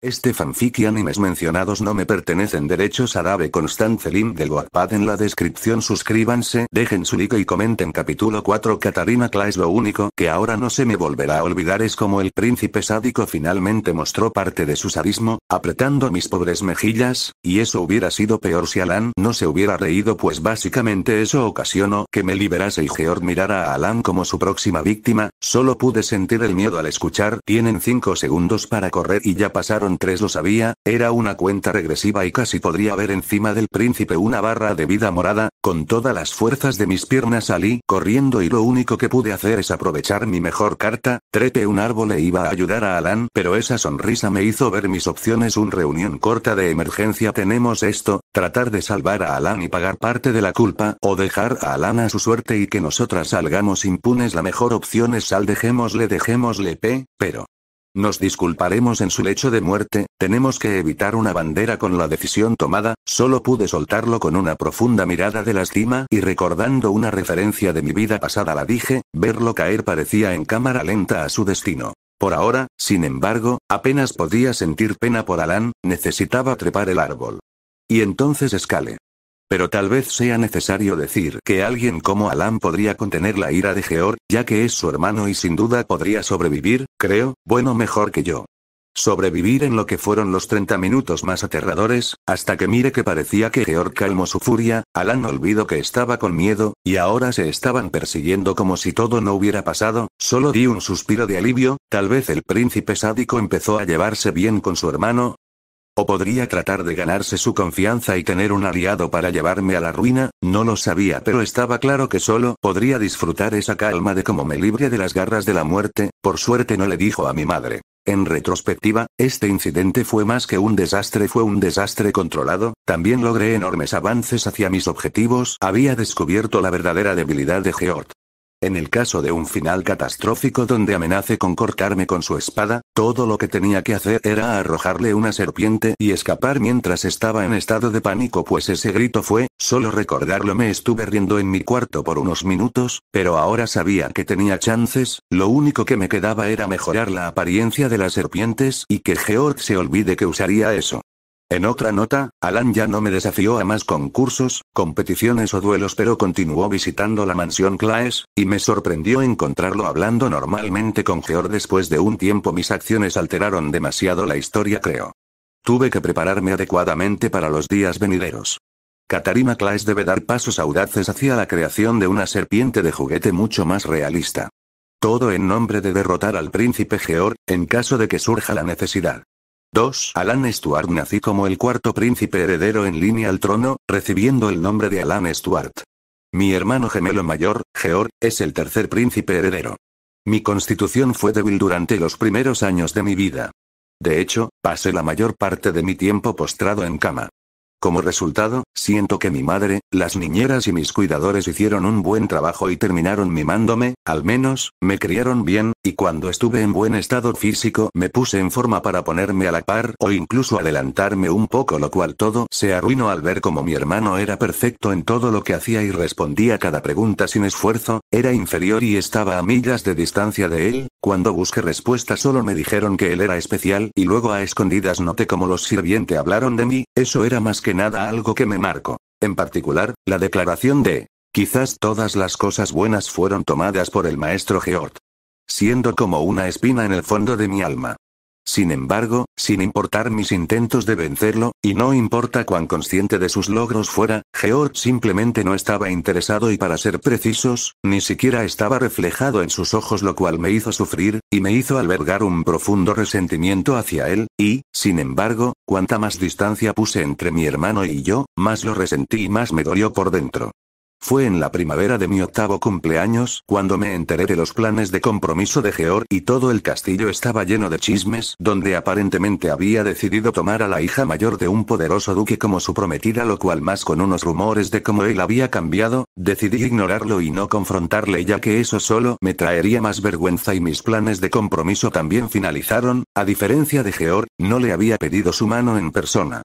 Este fanfic y animes mencionados no me pertenecen. Derechos árabe. Constance Lim del Wattpad. En la descripción suscríbanse, dejen su like y comenten. Capítulo 4. Katarina Claes. Lo único que ahora no se me volverá a olvidar es como el príncipe sádico finalmente mostró parte de su sadismo, apretando mis pobres mejillas, y eso hubiera sido peor si Alan no se hubiera reído, pues básicamente eso ocasionó que me liberase y Georg mirara a Alan como su próxima víctima. Solo pude sentir el miedo al escuchar: tienen 5 segundos para correr y ya pasaron 3. Lo sabía, era una cuenta regresiva y casi podría ver encima del príncipe una barra de vida morada. Con todas las fuerzas de mis piernas salí corriendo y lo único que pude hacer es aprovechar mi mejor carta: trepé un árbol e iba a ayudar a Alan, pero esa sonrisa me hizo ver mis opciones. Una reunión corta de emergencia. Tenemos esto: tratar de salvar a Alan y pagar parte de la culpa, o dejar a Alan a su suerte y que nosotras salgamos impunes. La mejor opción es dejémosle pero nos disculparemos en su lecho de muerte. Tenemos que evitar una bandera con la decisión tomada. Solo pude soltarlo con una profunda mirada de lástima, y recordando una referencia de mi vida pasada la dije: verlo caer parecía en cámara lenta a su destino. Por ahora, sin embargo, apenas podía sentir pena por Alan. Necesitaba trepar el árbol. Y entonces escalé. Pero tal vez sea necesario decir que alguien como Alan podría contener la ira de Georg, ya que es su hermano y sin duda podría sobrevivir, creo, bueno, mejor que yo. Sobrevivir en lo que fueron los 30 minutos más aterradores, hasta que mire que parecía que Georg calmó su furia. Alan olvidó que estaba con miedo, y ahora se estaban persiguiendo como si todo no hubiera pasado. Solo di un suspiro de alivio. Tal vez el príncipe sádico empezó a llevarse bien con su hermano. O podría tratar de ganarse su confianza y tener un aliado para llevarme a la ruina. No lo sabía, pero estaba claro que solo podría disfrutar esa calma de cómo me libre de las garras de la muerte. Por suerte no le dijo a mi madre. En retrospectiva, este incidente fue más que un desastre, fue un desastre controlado. También logré enormes avances hacia mis objetivos. Había descubierto la verdadera debilidad de Georg. En el caso de un final catastrófico donde amenace con cortarme con su espada, todo lo que tenía que hacer era arrojarle una serpiente y escapar mientras estaba en estado de pánico, pues ese grito fue, solo recordarlo me estuve riendo en mi cuarto por unos minutos, pero ahora sabía que tenía chances. Lo único que me quedaba era mejorar la apariencia de las serpientes y que Georg se olvide que usaría eso. En otra nota, Alan ya no me desafió a más concursos, competiciones o duelos, pero continuó visitando la mansión Claes, y me sorprendió encontrarlo hablando normalmente con Georg. Después de un tiempo mis acciones alteraron demasiado la historia, creo. Tuve que prepararme adecuadamente para los días venideros. Katarina Claes debe dar pasos audaces hacia la creación de una serpiente de juguete mucho más realista. Todo en nombre de derrotar al príncipe Georg, en caso de que surja la necesidad. 2. Alan Stuart. Nací como el cuarto príncipe heredero en línea al trono, recibiendo el nombre de Alan Stuart. Mi hermano gemelo mayor, Georg, es el tercer príncipe heredero. Mi constitución fue débil durante los primeros años de mi vida. De hecho, pasé la mayor parte de mi tiempo postrado en cama. Como resultado, siento que mi madre, las niñeras y mis cuidadores hicieron un buen trabajo y terminaron mimándome. Al menos, me criaron bien, y cuando estuve en buen estado físico me puse en forma para ponerme a la par o incluso adelantarme un poco, lo cual todo se arruinó al ver cómo mi hermano era perfecto en todo lo que hacía y respondía a cada pregunta sin esfuerzo. Era inferior y estaba a millas de distancia de él. Cuando busqué respuesta solo me dijeron que él era especial, y luego a escondidas noté cómo los sirvientes hablaron de mí. Eso era más que nada algo que me marcó. En particular, la declaración de: quizás todas las cosas buenas fueron tomadas por el maestro Georg. Siendo como una espina en el fondo de mi alma. Sin embargo, sin importar mis intentos de vencerlo, y no importa cuán consciente de sus logros fuera, Georg simplemente no estaba interesado y, para ser precisos, ni siquiera estaba reflejado en sus ojos, lo cual me hizo sufrir, y me hizo albergar un profundo resentimiento hacia él, y, sin embargo, cuanta más distancia puse entre mi hermano y yo, más lo resentí y más me dolió por dentro. Fue en la primavera de mi 8º cumpleaños cuando me enteré de los planes de compromiso de Georg, y todo el castillo estaba lleno de chismes, donde aparentemente había decidido tomar a la hija mayor de un poderoso duque como su prometida, lo cual, más con unos rumores de cómo él había cambiado, decidí ignorarlo y no confrontarle, ya que eso solo me traería más vergüenza, y mis planes de compromiso también finalizaron. A diferencia de Georg, no le había pedido su mano en persona.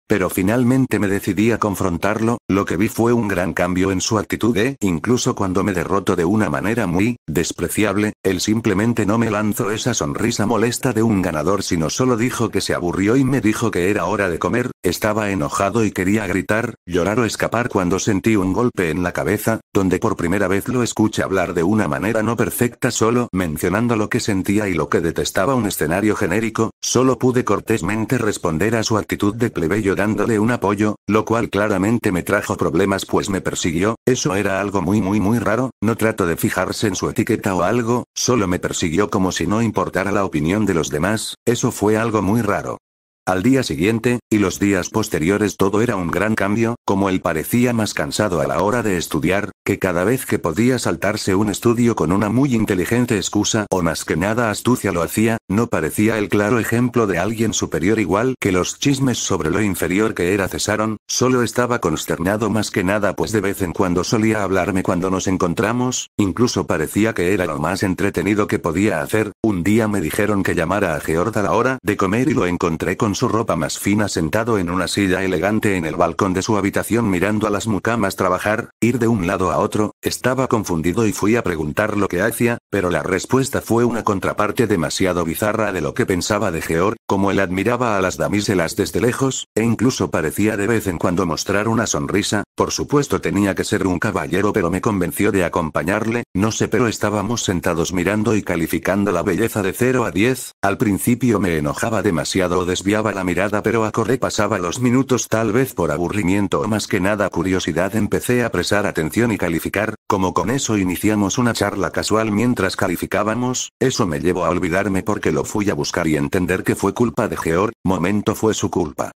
Pero finalmente me decidí a confrontarlo, lo que vi fue un gran cambio en su actitud incluso cuando me derrotó de una manera muy despreciable, él simplemente no me lanzó esa sonrisa molesta de un ganador sino solo dijo que se aburrió y me dijo que era hora de comer, estaba enojado y quería gritar, llorar o escapar cuando sentí un golpe en la cabeza, donde por primera vez lo escuché hablar de una manera no perfecta solo mencionando lo que sentía y lo que detestaba un escenario genérico, solo pude cortésmente responder a su actitud de plebeyo dándole un apoyo, lo cual claramente me trajo problemas pues me persiguió, eso era algo muy raro, no trato de fijarse en su etiqueta o algo, solo me persiguió como si no importara la opinión de los demás, eso fue algo muy raro. Al día siguiente, y los días posteriores todo era un gran cambio, como él parecía más cansado a la hora de estudiar, que cada vez que podía saltarse un estudio con una muy inteligente excusa o más que nada astucia lo hacía, no parecía el claro ejemplo de alguien superior igual que los chismes sobre lo inferior que era cesaron, solo estaba consternado más que nada pues de vez en cuando solía hablarme cuando nos encontramos, incluso parecía que era lo más entretenido que podía hacer, un día me dijeron que llamara a George a la hora de comer y lo encontré con su ropa más fina sentado en una silla elegante en el balcón de su habitación mirando a las mucamas trabajar, ir de un lado a otro, estaba confundido y fui a preguntar lo que hacía, pero la respuesta fue una contraparte demasiado bizarra de lo que pensaba de George, como él admiraba a las damiselas desde lejos, e incluso parecía de vez en cuando mostrar una sonrisa, por supuesto tenía que ser un caballero pero me convenció de acompañarle, no sé pero estábamos sentados mirando y calificando la belleza de 0 a 10, al principio me enojaba demasiado o desviaba la mirada pero acorde pasaba los minutos tal vez por aburrimiento o más que nada curiosidad empecé a prestar atención y calificar, como con eso iniciamos una charla casual mientras calificábamos, eso me llevó a olvidarme porque lo fui a buscar y entender que fue culpa de George, momento fue su culpa.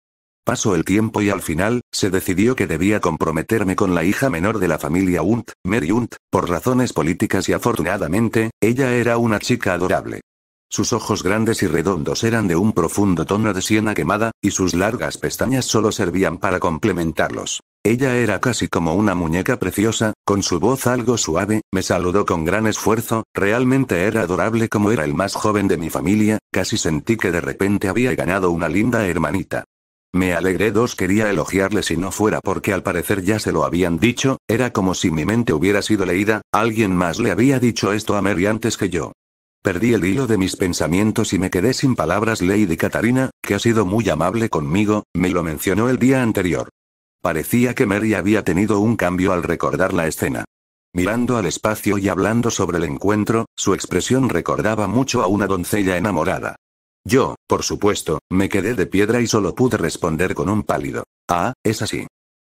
Pasó el tiempo y al final, se decidió que debía comprometerme con la hija menor de la familia Hunt, Mary Hunt, por razones políticas y afortunadamente, ella era una chica adorable. Sus ojos grandes y redondos eran de un profundo tono de siena quemada, y sus largas pestañas solo servían para complementarlos. Ella era casi como una muñeca preciosa, con su voz algo suave, me saludó con gran esfuerzo, realmente era adorable como era el más joven de mi familia, casi sentí que de repente había ganado una linda hermanita. Me alegré quería elogiarle si no fuera porque al parecer ya se lo habían dicho, era como si mi mente hubiera sido leída, alguien más le había dicho esto a Mary antes que yo. Perdí el hilo de mis pensamientos y me quedé sin palabras. Lady Catarina, que ha sido muy amable conmigo, me lo mencionó el día anterior. Parecía que Mary había tenido un cambio al recordar la escena. Mirando al espacio y hablando sobre el encuentro, su expresión recordaba mucho a una doncella enamorada. Yo, por supuesto, me quedé de piedra y solo pude responder con un pálido. Ah, es así.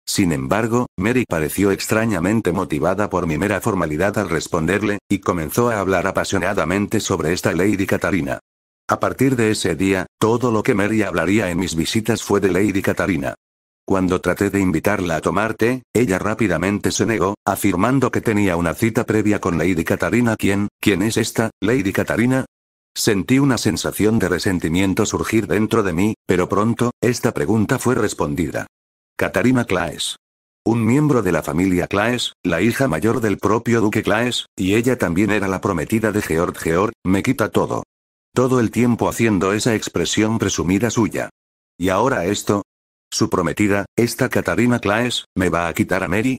Sin embargo, Mary pareció extrañamente motivada por mi mera formalidad al responderle, y comenzó a hablar apasionadamente sobre esta Lady Catarina. A partir de ese día, todo lo que Mary hablaría en mis visitas fue de Lady Catarina. Cuando traté de invitarla a tomar té, ella rápidamente se negó, afirmando que tenía una cita previa con Lady Catarina. ¿Quién es esta, Lady Catarina? Sentí una sensación de resentimiento surgir dentro de mí, pero pronto, esta pregunta fue respondida. Catarina Claes. Un miembro de la familia Claes, la hija mayor del propio duque Claes, y ella también era la prometida de George. George, me quita todo. Todo el tiempo haciendo esa expresión presumida suya. ¿Y ahora esto? Su prometida, esta Catarina Claes, ¿me va a quitar a Mary?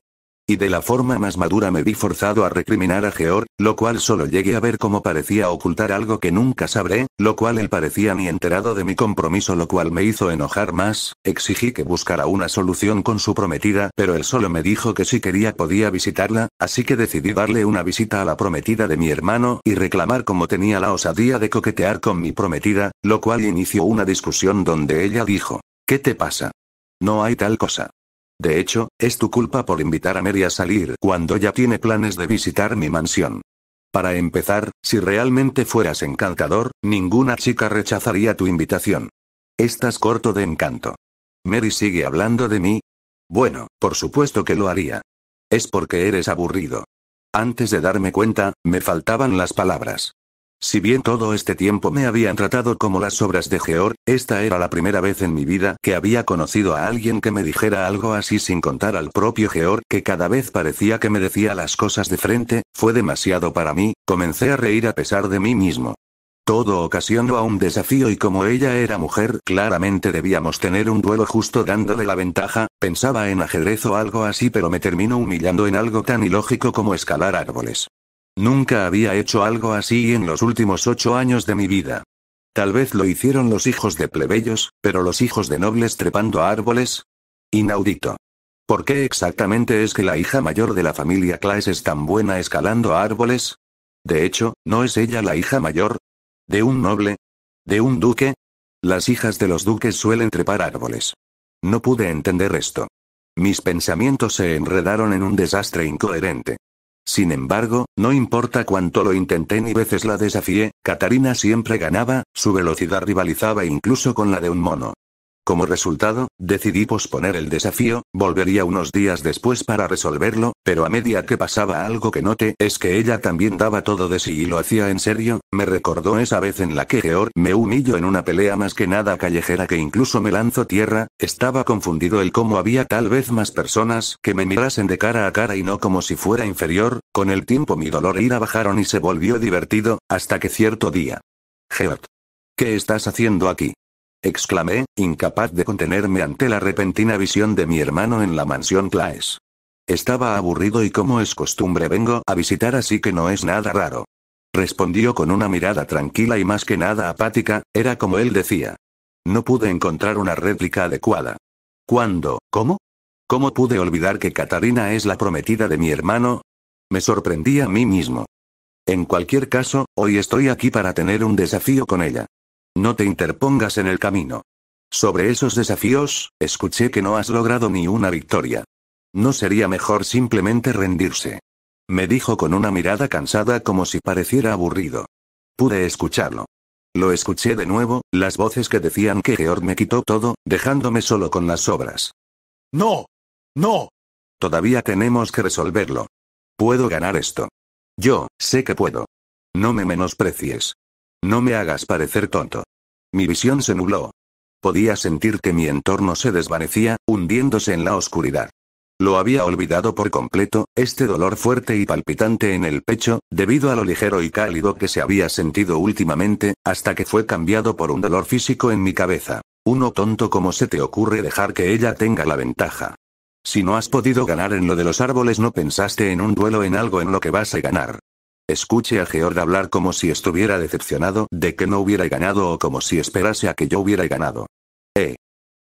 Y de la forma más madura me vi forzado a recriminar a George, lo cual solo llegué a ver como parecía ocultar algo que nunca sabré, lo cual él parecía ni enterado de mi compromiso, lo cual me hizo enojar más, exigí que buscara una solución con su prometida, pero él solo me dijo que si quería podía visitarla, así que decidí darle una visita a la prometida de mi hermano y reclamar cómo tenía la osadía de coquetear con mi prometida, lo cual inició una discusión donde ella dijo, ¿qué te pasa? No hay tal cosa. De hecho, es tu culpa por invitar a Mary a salir cuando ya tiene planes de visitar mi mansión. Para empezar, si realmente fueras encantador, ninguna chica rechazaría tu invitación. Estás corto de encanto. ¿Mary sigue hablando de mí? Bueno, por supuesto que lo haría. Es porque eres aburrido. Antes de darme cuenta, me faltaban las palabras. Si bien todo este tiempo me habían tratado como las obras de George, esta era la primera vez en mi vida que había conocido a alguien que me dijera algo así sin contar al propio George, que cada vez parecía que me decía las cosas de frente, fue demasiado para mí, comencé a reír a pesar de mí mismo. Todo ocasionó a un desafío y como ella era mujer, claramente debíamos tener un duelo justo dándole la ventaja, pensaba en ajedrez o algo así pero me terminó humillando en algo tan ilógico como escalar árboles. Nunca había hecho algo así en los últimos 8 años de mi vida. Tal vez lo hicieron los hijos de plebeyos, pero los hijos de nobles trepando a árboles. Inaudito. ¿Por qué exactamente es que la hija mayor de la familia Claes es tan buena escalando a árboles? De hecho, ¿no es ella la hija mayor? ¿De un noble? ¿De un duque? Las hijas de los duques suelen trepar árboles. No pude entender esto. Mis pensamientos se enredaron en un desastre incoherente. Sin embargo, no importa cuánto lo intenté ni veces la desafié, Katarina siempre ganaba, su velocidad rivalizaba incluso con la de un mono. Como resultado, decidí posponer el desafío, volvería unos días después para resolverlo, pero a medida que pasaba algo que noté es que ella también daba todo de sí y lo hacía en serio, me recordó esa vez en la que Georg me humilló en una pelea más que nada callejera que incluso me lanzó tierra, estaba confundido el cómo había tal vez más personas que me mirasen de cara a cara y no como si fuera inferior, con el tiempo mi dolor e ira bajaron y se volvió divertido, hasta que cierto día. Georg. ¿Qué estás haciendo aquí? Exclamé, incapaz de contenerme ante la repentina visión de mi hermano en la mansión Claes. Estaba aburrido y como es costumbre vengo a visitar así que no es nada raro. Respondió con una mirada tranquila y más que nada apática, era como él decía. No pude encontrar una réplica adecuada. ¿Cuándo? ¿Cómo? ¿Cómo pude olvidar que Katarina es la prometida de mi hermano? Me sorprendí a mí mismo. En cualquier caso, hoy estoy aquí para tener un desafío con ella. No te interpongas en el camino. Sobre esos desafíos, escuché que no has logrado ni una victoria. ¿No sería mejor simplemente rendirse? Me dijo con una mirada cansada como si pareciera aburrido. Pude escucharlo. Lo escuché de nuevo, las voces que decían que Georg me quitó todo, dejándome solo con las sobras. ¡No! ¡No! Todavía tenemos que resolverlo. Puedo ganar esto. Yo, sé que puedo. No me menosprecies. No me hagas parecer tonto. Mi visión se nubló. Podía sentir que mi entorno se desvanecía, hundiéndose en la oscuridad. Lo había olvidado por completo, este dolor fuerte y palpitante en el pecho, debido a lo ligero y cálido que se había sentido últimamente, hasta que fue cambiado por un dolor físico en mi cabeza. Uno tonto como se te ocurre dejar que ella tenga la ventaja. Si no has podido ganar en lo de los árboles no pensaste en un duelo en algo en lo que vas a ganar. Escuché a Georg hablar como si estuviera decepcionado de que no hubiera ganado o como si esperase a que yo hubiera ganado.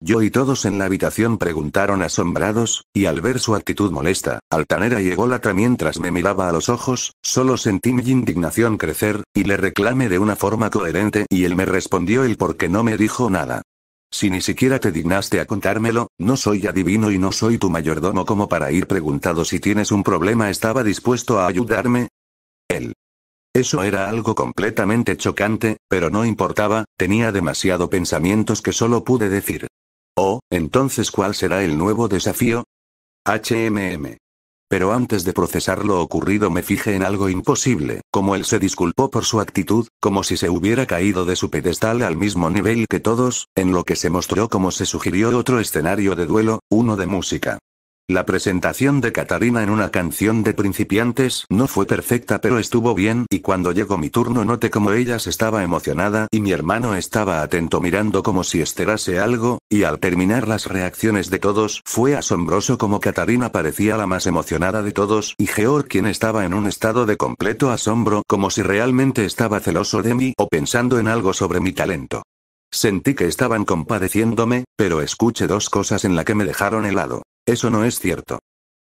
Yo y todos en la habitación preguntaron asombrados, y al ver su actitud molesta, altanera y ególatra mientras me miraba a los ojos, solo sentí mi indignación crecer, y le reclamé de una forma coherente y él me respondió el por qué no me dijo nada. Si ni siquiera te dignaste a contármelo, no soy adivino y no soy tu mayordomo como para ir preguntado si tienes un problema. ¿Estaba dispuesto a ayudarme? Él. Eso era algo completamente chocante, pero no importaba, tenía demasiado pensamientos que solo pude decir. Oh, entonces ¿cuál será el nuevo desafío? Pero antes de procesar lo ocurrido me fijé en algo imposible, como él se disculpó por su actitud, como si se hubiera caído de su pedestal al mismo nivel que todos, en lo que se mostró como se sugirió otro escenario de duelo, uno de música. La presentación de Katarina en una canción de principiantes no fue perfecta pero estuvo bien y cuando llegó mi turno noté como ella estaba emocionada y mi hermano estaba atento mirando como si esperase algo, y al terminar las reacciones de todos fue asombroso como Katarina parecía la más emocionada de todos y Georg quien estaba en un estado de completo asombro como si realmente estaba celoso de mí o pensando en algo sobre mi talento. Sentí que estaban compadeciéndome, pero escuché dos cosas en la que me dejaron helado. Eso no es cierto.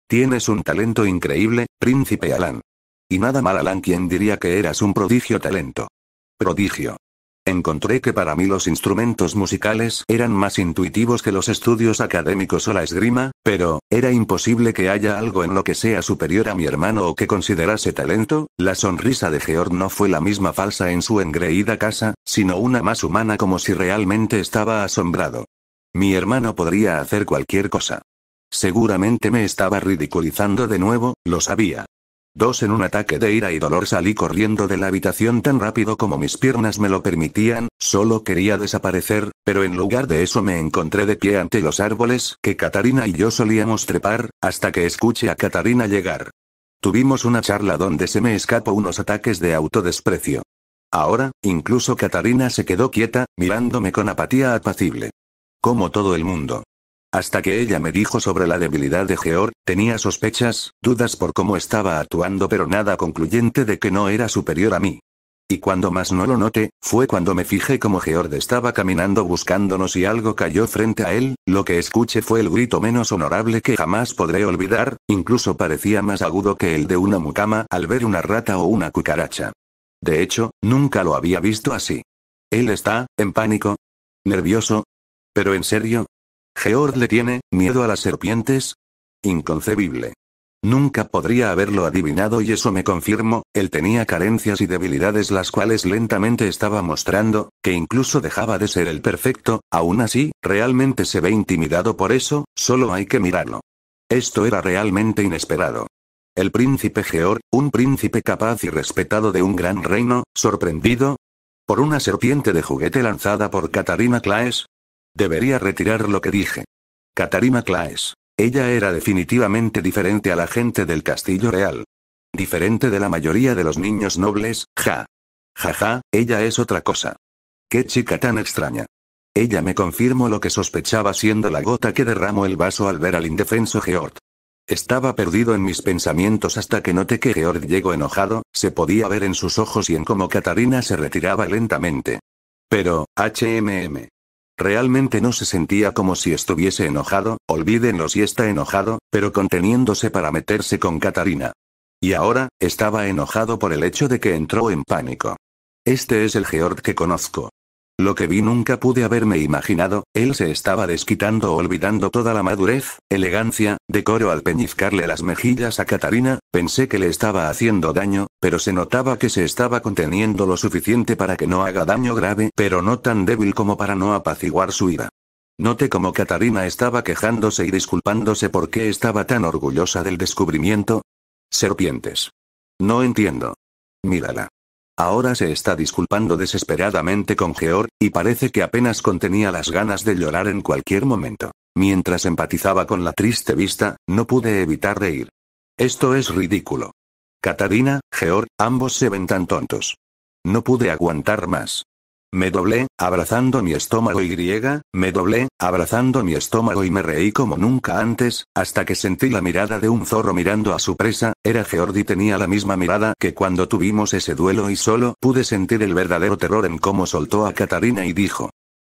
Tienes un talento increíble, príncipe Alan. Y nada mal Alan, quien diría que eras un prodigio talento. Prodigio. Encontré que para mí los instrumentos musicales eran más intuitivos que los estudios académicos o la esgrima, pero, ¿era imposible que haya algo en lo que sea superior a mi hermano o que considerase talento? La sonrisa de Georg no fue la misma falsa en su engreída casa, sino una más humana como si realmente estaba asombrado. Mi hermano podría hacer cualquier cosa. Seguramente me estaba ridiculizando de nuevo, lo sabía. En un ataque de ira y dolor salí corriendo de la habitación tan rápido como mis piernas me lo permitían, solo quería desaparecer, pero en lugar de eso me encontré de pie ante los árboles que Katarina y yo solíamos trepar, hasta que escuché a Katarina llegar. Tuvimos una charla donde se me escapó unos ataques de autodesprecio. Ahora, incluso Katarina se quedó quieta, mirándome con apatía apacible. Como todo el mundo. Hasta que ella me dijo sobre la debilidad de Georg, tenía sospechas, dudas por cómo estaba actuando, pero nada concluyente de que no era superior a mí. Y cuando más no lo noté, fue cuando me fijé como Georg estaba caminando buscándonos y algo cayó frente a él. Lo que escuché fue el grito menos honorable que jamás podré olvidar, incluso parecía más agudo que el de una mucama al ver una rata o una cucaracha. De hecho, nunca lo había visto así. Él está, en pánico. Nervioso. ¿Pero en serio? ¿Georg le tiene miedo a las serpientes? Inconcebible. Nunca podría haberlo adivinado y eso me confirmó, él tenía carencias y debilidades las cuales lentamente estaba mostrando, que incluso dejaba de ser el perfecto, aún así, realmente se ve intimidado por eso, solo hay que mirarlo. Esto era realmente inesperado. El príncipe Georg, un príncipe capaz y respetado de un gran reino, sorprendido por una serpiente de juguete lanzada por Katarina Claes. Debería retirar lo que dije. Katarina Claes. Ella era definitivamente diferente a la gente del castillo real. Diferente de la mayoría de los niños nobles, ja. Jaja, ella es otra cosa. Qué chica tan extraña. Ella me confirmó lo que sospechaba siendo la gota que derramó el vaso al ver al indefenso Georg. Estaba perdido en mis pensamientos hasta que noté que Georg llegó enojado, se podía ver en sus ojos y en cómo Katarina se retiraba lentamente. Pero, realmente no se sentía como si estuviese enojado, olvídenlo si está enojado, pero conteniéndose para meterse con Katarina. Y ahora, estaba enojado por el hecho de que entró en pánico. Este es el Georg que conozco. Lo que vi nunca pude haberme imaginado, él se estaba desquitando olvidando toda la madurez, elegancia, decoro al peñizcarle las mejillas a Katarina, pensé que le estaba haciendo daño, pero se notaba que se estaba conteniendo lo suficiente para que no haga daño grave, pero no tan débil como para no apaciguar su ira. Noté como Katarina estaba quejándose y disculpándose por qué estaba tan orgullosa del descubrimiento. Serpientes. No entiendo. Mírala. Ahora se está disculpando desesperadamente con Georg, y parece que apenas contenía las ganas de llorar en cualquier momento. Mientras empatizaba con la triste vista, no pude evitar reír. Esto es ridículo. Katarina, Georg, ambos se ven tan tontos. No pude aguantar más. Me doblé, abrazando mi estómago y me doblé, abrazando mi estómago y me reí como nunca antes, hasta que sentí la mirada de un zorro mirando a su presa, era Georg y tenía la misma mirada que cuando tuvimos ese duelo y solo pude sentir el verdadero terror en cómo soltó a Katarina y dijo.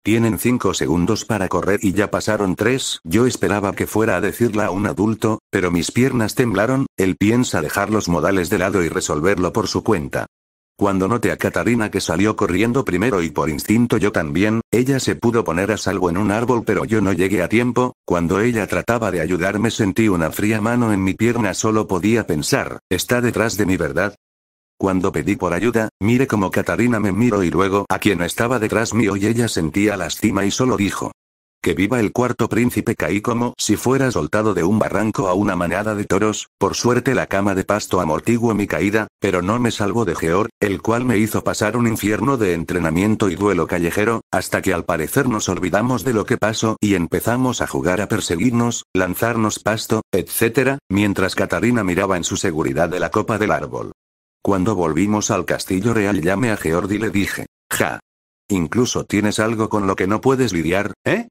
Tienen 5 segundos para correr y ya pasaron 3, yo esperaba que fuera a decirla a un adulto, pero mis piernas temblaron, él piensa dejar los modales de lado y resolverlo por su cuenta. Cuando noté a Katarina que salió corriendo primero y por instinto yo también, ella se pudo poner a salvo en un árbol pero yo no llegué a tiempo, cuando ella trataba de ayudarme sentí una fría mano en mi pierna solo podía pensar, ¿está detrás de mí verdad? Cuando pedí por ayuda, mire cómo Katarina me miró y luego a quien estaba detrás mío y ella sentía lástima y solo dijo. Que viva el cuarto príncipe caí como si fuera soltado de un barranco a una manada de toros, por suerte la cama de pasto amortiguó mi caída, pero no me salvó de Georg, el cual me hizo pasar un infierno de entrenamiento y duelo callejero, hasta que al parecer nos olvidamos de lo que pasó y empezamos a jugar a perseguirnos, lanzarnos pasto, etc., mientras Katarina miraba en su seguridad de la copa del árbol. Cuando volvimos al castillo real llamé a Georg y le dije, ja. Incluso tienes algo con lo que no puedes lidiar, ¿eh?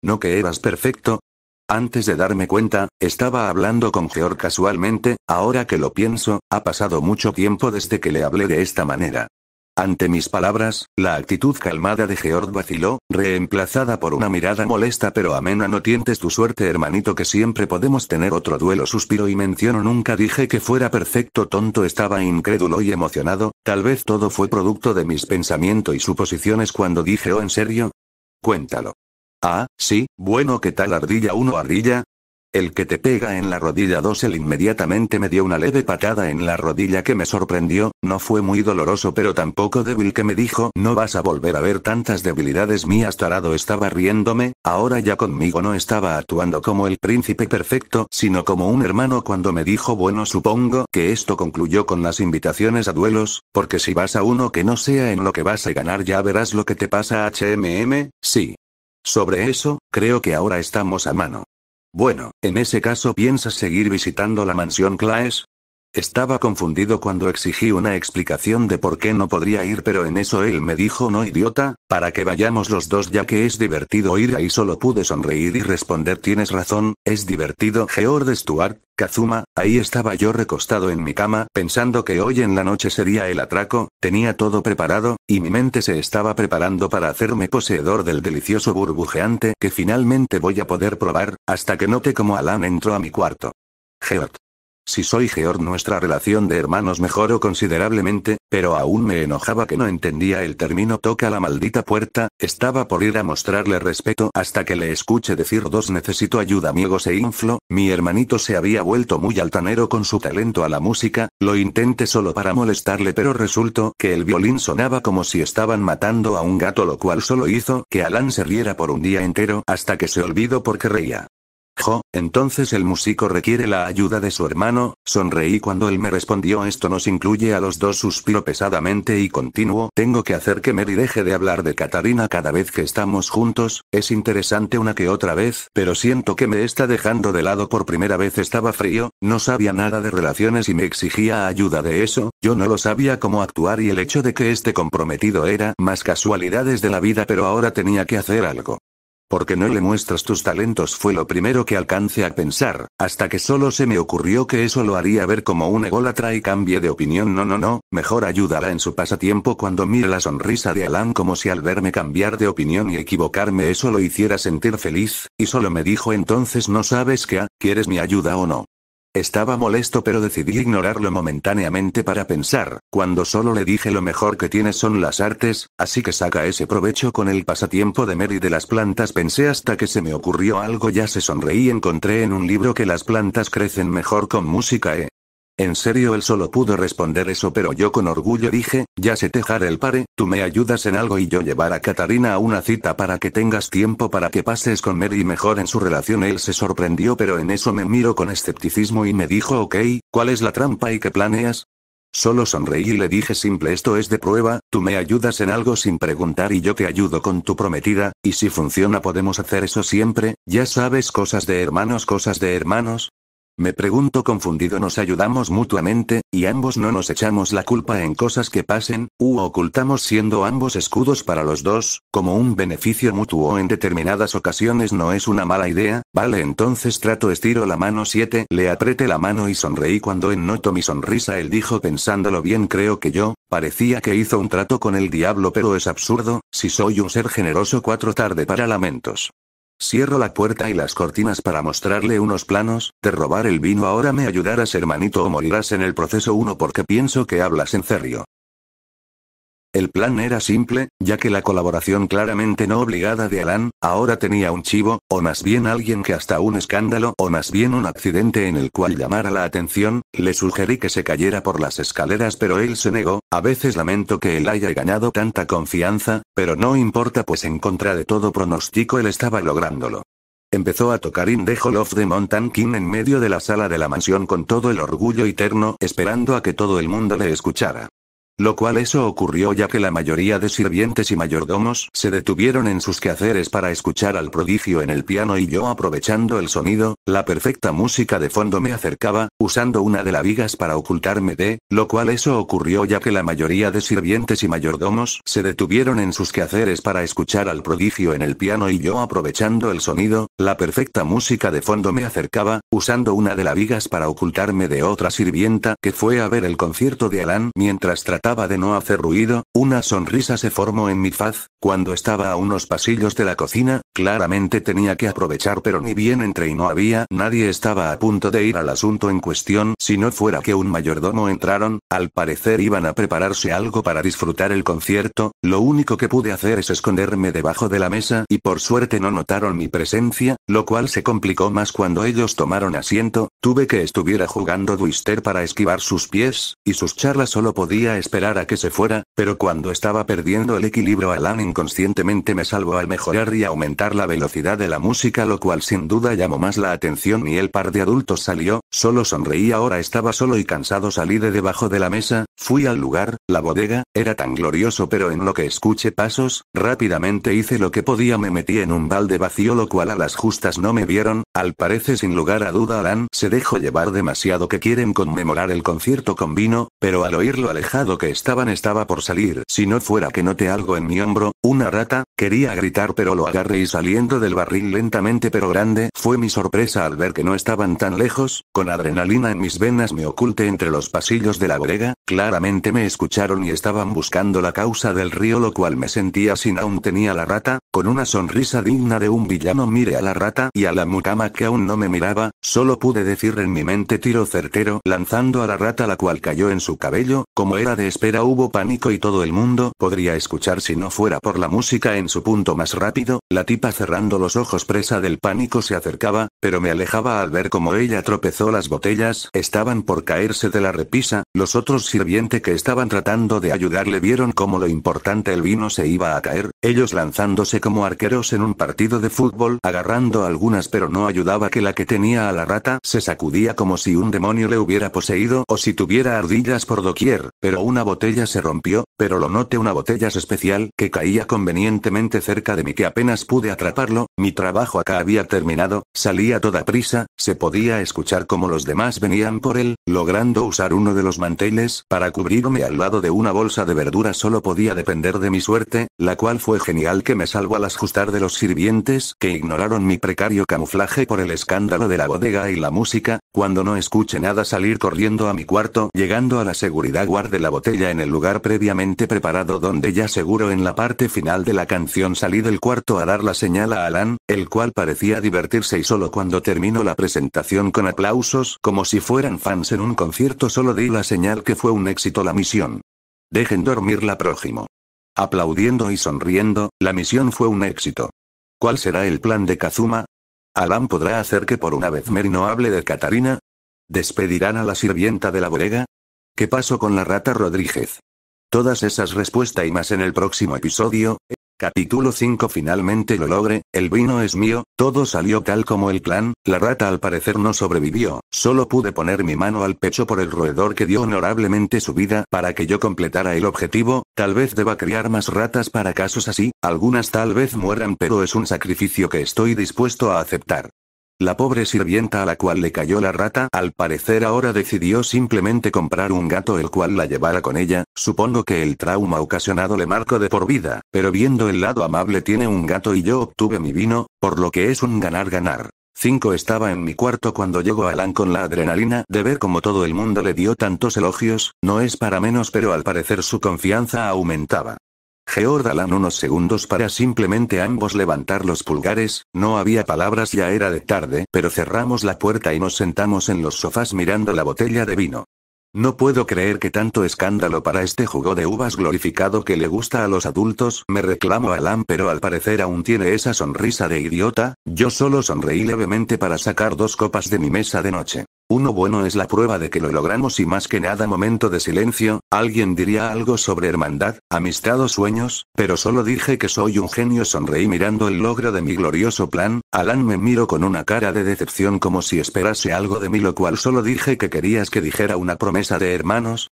¿No que eras perfecto? Antes de darme cuenta, estaba hablando con Georg casualmente, ahora que lo pienso, ha pasado mucho tiempo desde que le hablé de esta manera. Ante mis palabras, la actitud calmada de Georg vaciló, reemplazada por una mirada molesta pero amena. No tientes tu suerte hermanito que siempre podemos tener otro duelo suspiro y menciono nunca dije que fuera perfecto tonto estaba incrédulo y emocionado, tal vez todo fue producto de mis pensamientos y suposiciones cuando dije ¿oh en serio? Cuéntalo. Ah, sí, bueno ¿qué tal ardilla 1 ardilla? El que te pega en la rodilla 2 él inmediatamente me dio una leve patada en la rodilla que me sorprendió, no fue muy doloroso pero tampoco débil que me dijo no vas a volver a ver tantas debilidades mías tarado estaba riéndome, ahora ya conmigo no estaba actuando como el príncipe perfecto sino como un hermano cuando me dijo bueno supongo que esto concluyó con las invitaciones a duelos, porque si vas a uno que no sea en lo que vas a ganar ya verás lo que te pasa sí. Sobre eso, creo que ahora estamos a mano. Bueno, en ese caso ¿piensas seguir visitando la mansión Claes? Estaba confundido cuando exigí una explicación de por qué no podría ir, pero en eso él me dijo: no, idiota, para que vayamos los dos ya que es divertido ir ahí. Solo pude sonreír y responder: tienes razón, es divertido. George Stuart, Kazuma. Ahí estaba yo recostado en mi cama, pensando que hoy en la noche sería el atraco, tenía todo preparado, y mi mente se estaba preparando para hacerme poseedor del delicioso burbujeante que finalmente voy a poder probar, hasta que noté como Alan entró a mi cuarto. George. Si soy George, nuestra relación de hermanos mejoró considerablemente, pero aún me enojaba que no entendía el término toca la maldita puerta. Estaba por ir a mostrarle respeto hasta que le escuché decir: dos, necesito ayuda. Mi ego se infló, mi hermanito se había vuelto muy altanero con su talento a la música, lo intenté solo para molestarle, pero resultó que el violín sonaba como si estaban matando a un gato, lo cual solo hizo que Alan se riera por un día entero, hasta que se olvidó porque reía. Entonces el músico requiere la ayuda de su hermano. Sonreí cuando él me respondió: esto nos incluye a los dos. Suspiro pesadamente y continuó: tengo que hacer que Mary deje de hablar de Katarina cada vez que estamos juntos, es interesante una que otra vez, pero siento que me está dejando de lado por primera vez. Estaba frío, no sabía nada de relaciones y me exigía ayuda de eso, yo no lo sabía cómo actuar y el hecho de que esté comprometido era más casualidades de la vida, pero ahora tenía que hacer algo. ¿Por qué no le muestras tus talentos? Fue lo primero que alcancé a pensar, hasta que solo se me ocurrió que eso lo haría ver como un ególatra y cambié de opinión. No, mejor ayúdala en su pasatiempo. Cuando mire la sonrisa de Alan, como si al verme cambiar de opinión y equivocarme eso lo hiciera sentir feliz, y solo me dijo: entonces no sabes qué, ¿quieres mi ayuda o no? Estaba molesto, pero decidí ignorarlo momentáneamente para pensar, cuando solo le dije: lo mejor que tienes son las artes, así que saca ese provecho con el pasatiempo de Mary de las plantas. Pensé hasta que se me ocurrió algo. Ya se sonreí. Encontré en un libro que las plantas crecen mejor con música. En serio, él solo pudo responder eso, pero yo con orgullo dije: ya sé tejer el pare, tú me ayudas en algo y yo llevar a Katarina a una cita para que tengas tiempo para que pases con Mary y mejor en su relación. Él se sorprendió, pero en eso me miró con escepticismo y me dijo: ok, ¿cuál es la trampa y qué planeas? Solo sonreí y le dije: simple, esto es de prueba, tú me ayudas en algo sin preguntar y yo te ayudo con tu prometida, y si funciona podemos hacer eso siempre, ya sabes, cosas de hermanos. Me pregunto confundido. Nos ayudamos mutuamente, y ambos no nos echamos la culpa en cosas que pasen, ocultamos siendo ambos escudos para los dos, como un beneficio mutuo en determinadas ocasiones. No es una mala idea, vale, entonces trato. Estiro la mano. 7, le apreté la mano y sonreí cuando él notó mi sonrisa. Él dijo: pensándolo bien, creo que yo, parecía que hizo un trato con el diablo, pero es absurdo, si soy un ser generoso. 4, tarde para lamentos. Cierro la puerta y las cortinas para mostrarle unos planos, de robar el vino. Ahora me ayudarás, hermanito, o morirás en el proceso. 1, porque pienso que hablas en serio. El plan era simple, ya que la colaboración claramente no obligada de Alan, ahora tenía un chivo, o más bien alguien que hasta un escándalo, o más bien un accidente en el cual llamara la atención. Le sugerí que se cayera por las escaleras, pero él se negó. A veces lamento que él haya ganado tanta confianza, pero no importa, pues en contra de todo pronóstico él estaba lográndolo. Empezó a tocar In the Hall of the Mountain King en medio de la sala de la mansión con todo el orgullo eterno, esperando a que todo el mundo le escuchara. Lo cual eso ocurrió ya que la mayoría de sirvientes y mayordomos se detuvieron en sus quehaceres para escuchar al prodigio en el piano, y yo, aprovechando el sonido, la perfecta música de fondo, me acercaba, usando una de las vigas para ocultarme de, lo cual eso ocurrió ya que la mayoría de sirvientes y mayordomos se detuvieron en sus quehaceres para escuchar al prodigio en el piano, y yo, aprovechando el sonido, la perfecta música de fondo, me acercaba, usando una de las vigas para ocultarme de otra sirvienta que fue a ver el concierto de Alan. Mientras trataba de no hacer ruido, una sonrisa se formó en mi faz, cuando estaba a unos pasillos de la cocina. Claramente tenía que aprovechar, pero ni bien entré y no había nadie. Estaba a punto de ir al asunto en cuestión, si no fuera que un mayordomo entraron. Al parecer iban a prepararse algo para disfrutar el concierto. Lo único que pude hacer es esconderme debajo de la mesa, y por suerte no notaron mi presencia, lo cual se complicó más cuando ellos tomaron asiento. Tuve que estuviera jugando Twister para esquivar sus pies, y sus charlas. Solo podía esperar a que se fuera, pero cuando estaba perdiendo el equilibrio, Alan inconscientemente me salvó al mejorar y aumentar la velocidad de la música, lo cual sin duda llamó más la atención, y el par de adultos salió. Solo sonreí. Ahora estaba solo y cansado. Salí de debajo de la mesa, fui al lugar, la bodega, era tan glorioso, pero en lo que escuché pasos, rápidamente hice lo que podía, me metí en un balde vacío, lo cual a las justas no me vieron. Al parecer, sin lugar a duda, Alan se dejo llevar demasiado que quieren conmemorar el concierto con vino, pero al oír lo alejado que estaban estaba por salir. Si no fuera que noté algo en mi hombro, una rata, quería gritar pero lo agarré y saliendo del barril lentamente pero grande, fue mi sorpresa al ver que no estaban tan lejos, con adrenalina en mis venas me oculté entre los pasillos de la bodega, claramente me escucharon y estaban buscando la causa del río lo cual me sentía sin aún tenía la rata, con una sonrisa digna de un villano miré a la rata y a la mucama que aún no me miraba, solo pude decir en mi mente tiro certero lanzando a la rata la cual cayó en su cabello, como era de espera hubo pánico y todo el mundo podría escuchar si no fuera por la música en su punto más rápido, la tipa cerrando los ojos presa del pánico se acercaba, pero me alejaba al ver como ella tropezó las botellas, estaban por caerse de la repisa, los otros sirvientes que estaban tratando de ayudarle vieron como lo importante el vino se iba a caer, ellos lanzándose como arqueros en un partido de fútbol, agarrando algunas pero no ayudaba que la que tenía a la rata se sacudía como si un demonio le hubiera poseído o si tuviera ardillas por doquier, pero una botella se rompió, pero lo noté una botella especial que caía convenientemente cerca de mí que apenas pude atraparlo, mi trabajo acá había terminado, salí a toda prisa, se podía escuchar como los demás venían por él, logrando usar uno de los manteles para cubrirme al lado de una bolsa de verduras solo podía depender de mi suerte, la cual fue genial que me salvo al ajustar de los sirvientes que ignoraron mi precario camuflaje por el escándalo de la bodega y la música, cuando no escuché nada salir corriendo a mi cuarto, llegando a la seguridad guardé la botella en el lugar previamente preparado donde ya seguro en la parte final de la canción salí del cuarto a dar la señal a Alan, el cual parecía divertirse y solo cuando terminó la presentación con aplausos como si fueran fans en un concierto solo di la señal que fue un éxito la misión. Dejen dormir la prójimo. Aplaudiendo y sonriendo, la misión fue un éxito. ¿Cuál será el plan de Kazuma? ¿Alan podrá hacer que por una vez Mary no hable de Katarina? ¿Despedirán a la sirvienta de la bodega? ¿Qué pasó con la rata Rodríguez? Todas esas respuestas y más en el próximo episodio. Capítulo 5 Finalmente lo logré, el vino es mío, todo salió tal como el plan, la rata al parecer no sobrevivió, solo pude poner mi mano al pecho por el roedor que dio honorablemente su vida para que yo completara el objetivo, tal vez deba criar más ratas para casos así, algunas tal vez mueran pero es un sacrificio que estoy dispuesto a aceptar. La pobre sirvienta a la cual le cayó la rata al parecer ahora decidió simplemente comprar un gato el cual la llevara con ella, supongo que el trauma ocasionado le marcó de por vida, pero viendo el lado amable tiene un gato y yo obtuve mi vino, por lo que es un ganar-ganar. 5 Estaba en mi cuarto cuando llegó Alan con la adrenalina de ver como todo el mundo le dio tantos elogios, no es para menos pero al parecer su confianza aumentaba. Alan unos segundos para simplemente ambos levantar los pulgares, no había palabras ya era de tarde, pero cerramos la puerta y nos sentamos en los sofás mirando la botella de vino. No puedo creer que tanto escándalo para este jugo de uvas glorificado que le gusta a los adultos, me reclamó Alan pero al parecer aún tiene esa sonrisa de idiota, yo solo sonreí levemente para sacar 2 copas de mi mesa de noche. Uno bueno es la prueba de que lo logramos y más que nada momento de silencio, alguien diría algo sobre hermandad, amistad o sueños, pero solo dije que soy un genio sonreí mirando el logro de mi glorioso plan, Alan me miró con una cara de decepción como si esperase algo de mí lo cual solo dije que querías que dijera una promesa de hermanos.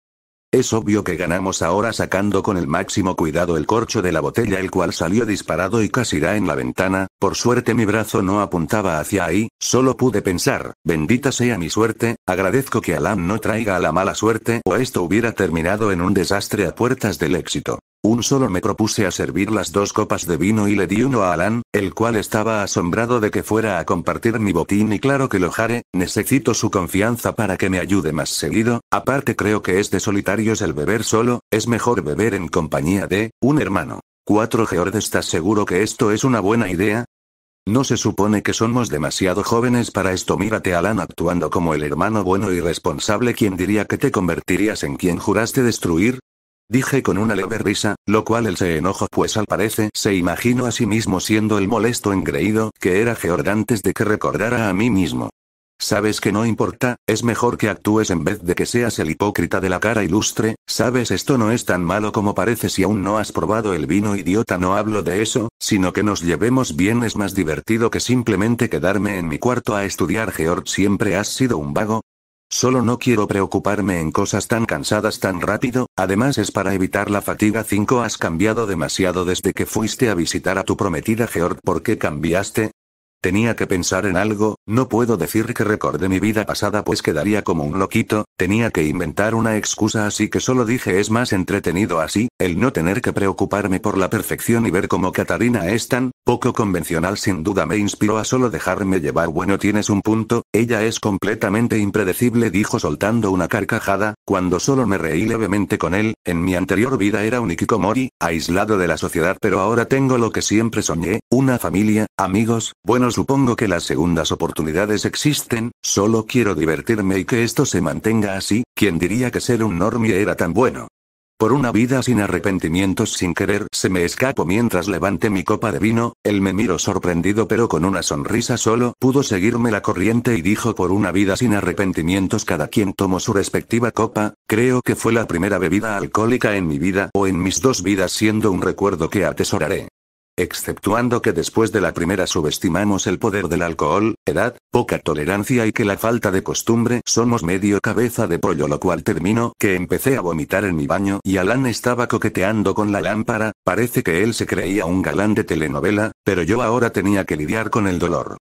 Es obvio que ganamos ahora sacando con el máximo cuidado el corcho de la botella el cual salió disparado y casi da en la ventana, por suerte mi brazo no apuntaba hacia ahí, solo pude pensar, bendita sea mi suerte, agradezco que Alan no traiga a la mala suerte o esto hubiera terminado en un desastre a puertas del éxito. Solo me propuse a servir las 2 copas de vino y le di uno a Alan, el cual estaba asombrado de que fuera a compartir mi botín y claro que lo haré, necesito su confianza para que me ayude más seguido, aparte creo que es de solitarios el beber solo, es mejor beber en compañía de un hermano. 4 George ¿estás seguro que esto es una buena idea? ¿No se supone que somos demasiado jóvenes para esto? Mírate Alan actuando como el hermano bueno y responsable. ¿Quién diría que te convertirías en quien juraste destruir? Dije con una leve risa, lo cual él se enojó pues al parecer se imaginó a sí mismo siendo el molesto engreído que era George antes de que recordara a mí mismo. Sabes que no importa, es mejor que actúes en vez de que seas el hipócrita de la cara ilustre, sabes esto no es tan malo como parece si aún no has probado el vino idiota no hablo de eso, sino que nos llevemos bien es más divertido que simplemente quedarme en mi cuarto a estudiar George siempre has sido un vago. Solo no quiero preocuparme en cosas tan cansadas tan rápido, además es para evitar la fatiga 5 has cambiado demasiado desde que fuiste a visitar a tu prometida George ¿por qué cambiaste? Tenía que pensar en algo, no puedo decir que recordé mi vida pasada pues quedaría como un loquito, tenía que inventar una excusa así que solo dije es más entretenido así, el no tener que preocuparme por la perfección y ver cómo Katarina es tan poco convencional sin duda me inspiró a solo dejarme llevar. Bueno, tienes un punto, ella es completamente impredecible, dijo soltando una carcajada, cuando solo me reí levemente con él. En mi anterior vida era un hikikomori, aislado de la sociedad, pero ahora tengo lo que siempre soñé, una familia, amigos, bueno, supongo que las segundas oportunidades existen, solo quiero divertirme y que esto se mantenga así. ¿Quién diría que ser un normie era tan bueno? Por una vida sin arrepentimientos sin querer se me escapó mientras levanté mi copa de vino, él me miró sorprendido pero con una sonrisa solo pudo seguirme la corriente y dijo por una vida sin arrepentimientos cada quien tomó su respectiva copa, creo que fue la primera bebida alcohólica en mi vida o en mis dos vidas siendo un recuerdo que atesoraré. Exceptuando que después de la primera subestimamos el poder del alcohol, edad, poca tolerancia y que la falta de costumbre somos medio cabeza de pollo, lo cual terminó que empecé a vomitar en mi baño y Alan estaba coqueteando con la lámpara, parece que él se creía un galán de telenovela, pero yo ahora tenía que lidiar con el dolor.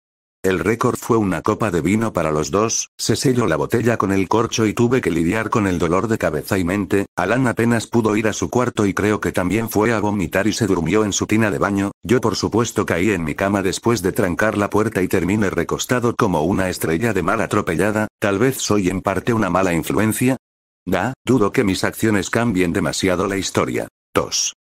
El récord fue una copa de vino para los dos, se selló la botella con el corcho y tuve que lidiar con el dolor de cabeza y mente. Alan apenas pudo ir a su cuarto y creo que también fue a vomitar y se durmió en su tina de baño, yo por supuesto caí en mi cama después de trancar la puerta y terminé recostado como una estrella de mar atropellada, tal vez soy en parte una mala influencia. Dudo que mis acciones cambien demasiado la historia. Tos.